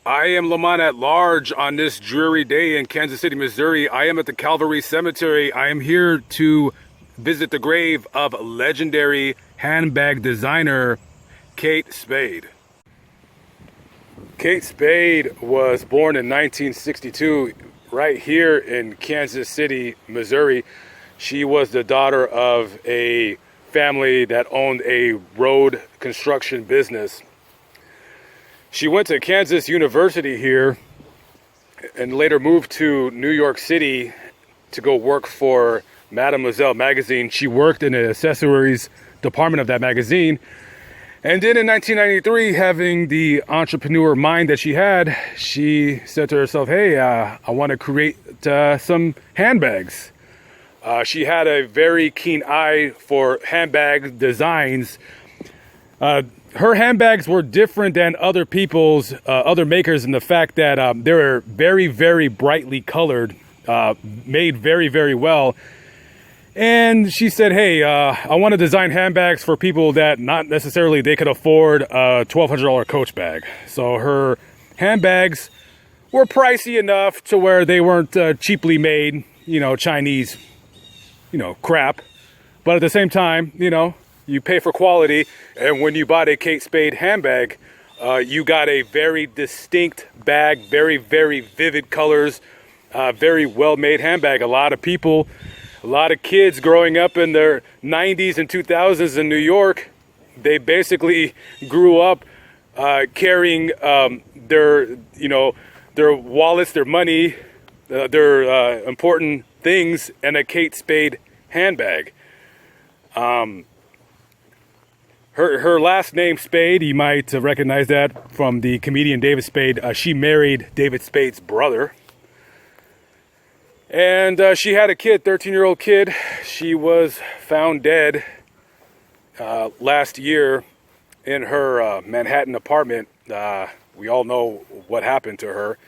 I am Lamont at large on this dreary day in Kansas City, Missouri. I am at the Calvary Cemetery. I am here to visit the grave of legendary handbag designer Kate Spade. Kate Spade was born in 1962 right here in Kansas City, Missouri. She was the daughter of a family that owned a road construction business. She went to Kansas University here and later moved to New York City to go work for Mademoiselle magazine. She worked in the accessories department of that magazine. And then in 1993, having the entrepreneur mind that she had, she said to herself, hey, I want to create some handbags. She had a very keen eye for handbag designs. Her handbags were different than other people's, other makers in the fact that they were very, very brightly colored, made very, very well. And she said, hey, I want to design handbags for people that not necessarily they could afford a $1,200 Coach bag. So her handbags were pricey enough to where they weren't cheaply made, Chinese, crap. But at the same time, you pay for quality, and when you bought a Kate Spade handbag, you got a very distinct bag, very, very vivid colors, very well-made handbag. A lot of kids growing up in their 90s and 2000s in New York, they basically grew up carrying their wallets, their money, their important things, and a Kate Spade handbag. Her last name, Spade, you might recognize that from the comedian David Spade. She married David Spade's brother. And she had a kid, 13-year-old kid. She was found dead last year in her Manhattan apartment. We all know what happened to her.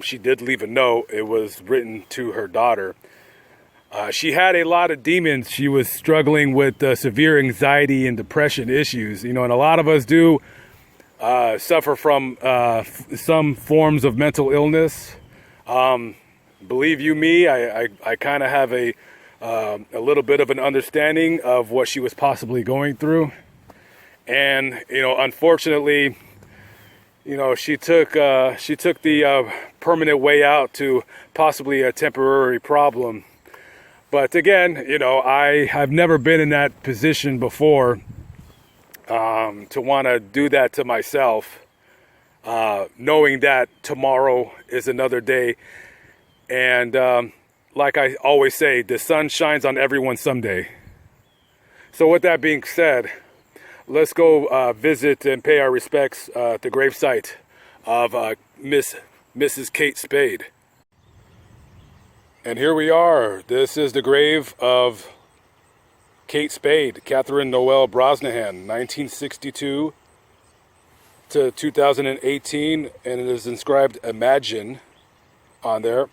She did leave a note. It was written to her daughter. She had a lot of demons. She was struggling with severe anxiety and depression issues, and a lot of us do suffer from some forms of mental illness. Believe you me, I kind of have a little bit of an understanding of what she was possibly going through. And, unfortunately, she took the permanent way out to possibly a temporary problem. But again, I have never been in that position before to want to do that to myself, knowing that tomorrow is another day. And like I always say, the sun shines on everyone someday. So with that being said, let's go visit and pay our respects at the gravesite of Mrs. Kate Spade. And here we are. This is the grave of Kate Spade, Catherine Noel Brosnahan, 1962 to 2018, and it is inscribed Imagine on there.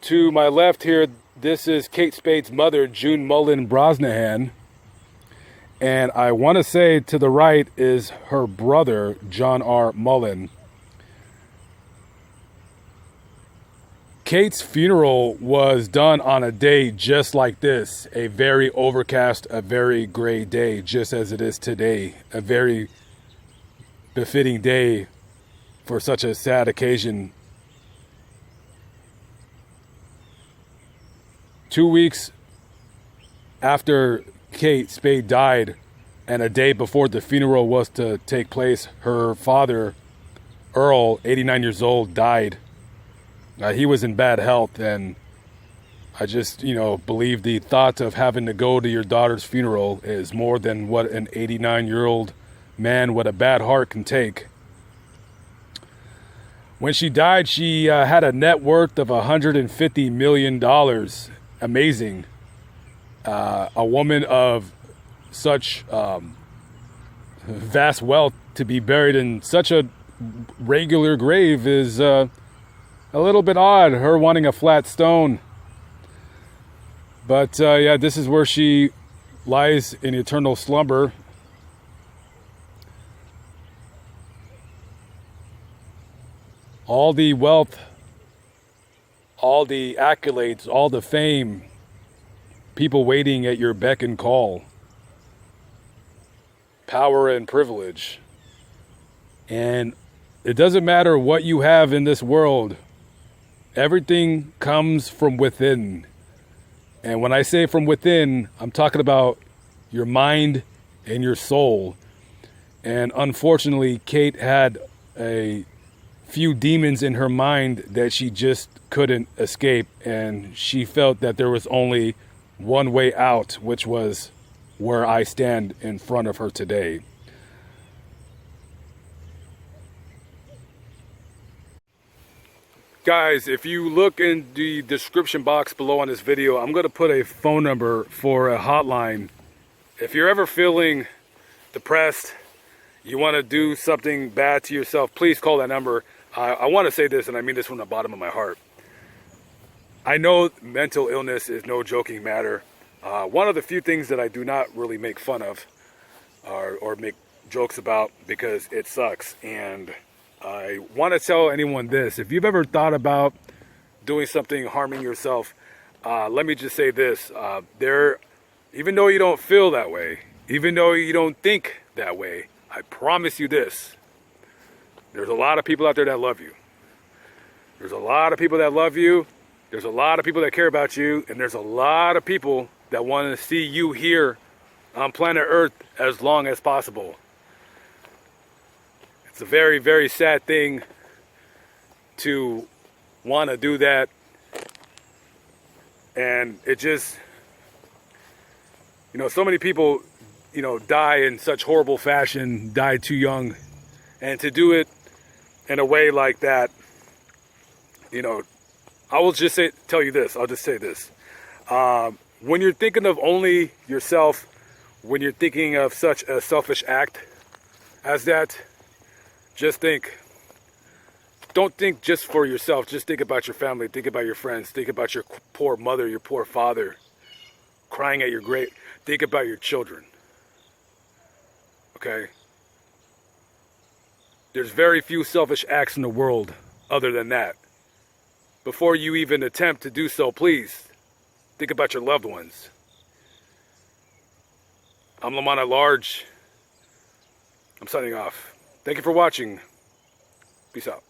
To my left here, this is Kate Spade's mother, June Mullen Brosnahan, and I want to say to the right is her brother, John R. Mullen. Kate's funeral was done on a day just like this, a very overcast, a very gray day, just as it is today, a very befitting day for such a sad occasion. 2 weeks after Kate Spade died, and a day before the funeral was to take place, her father, Earl, 89 years old, died. He was in bad health, and I just, believe the thought of having to go to your daughter's funeral is more than what an 89-year-old man with a bad heart can take. When she died, she had a net worth of $150 million. Amazing. A woman of such vast wealth to be buried in such a regular grave is a little bit odd, her wanting a flat stone. But yeah, this is where she lies in eternal slumber. all the wealth, all the accolades, all the fame, people waiting at your beck and call, power and privilege. And it doesn't matter what you have in this world, everything comes from within. And when I say from within, I'm talking about your mind and your soul. And unfortunately, Kate had a few demons in her mind that she just couldn't escape. And she felt that there was only one way out, which was where I stand in front of her today. Guys, if you look in the description box below on this video, I'm going to put a phone number for a hotline. If you're ever feeling depressed, you want to do something bad to yourself, please call that number. I want to say this, and I mean this from the bottom of my heart. I know mental illness is no joking matter. One of the few things that I do not really make fun of or make jokes about, because it sucks. And I want to tell anyone this: if you've ever thought about doing something, harming yourself, let me just say this. Even though you don't feel that way, even though you don't think that way, I promise you this: there's a lot of people out there that love you. There's a lot of people that love you. There's a lot of people that care about you. And there's a lot of people that want to see you here on planet Earth as long as possible. It's a very, very sad thing to want to do that. And it just, so many people, die in such horrible fashion, die too young. And to do it in a way like that, I will just tell you this. I'll just say this. When you're thinking of only yourself, when you're thinking of such a selfish act as that, just don't think just for yourself. Just think about your family. Think about your friends. Think about your poor mother, your poor father, crying at your grave. Think about your children. Okay? There's very few selfish acts in the world other than that. Before you even attempt to do so, please think about your loved ones. I'm Lamont at Large. I'm signing off. Thank you for watching. Peace out.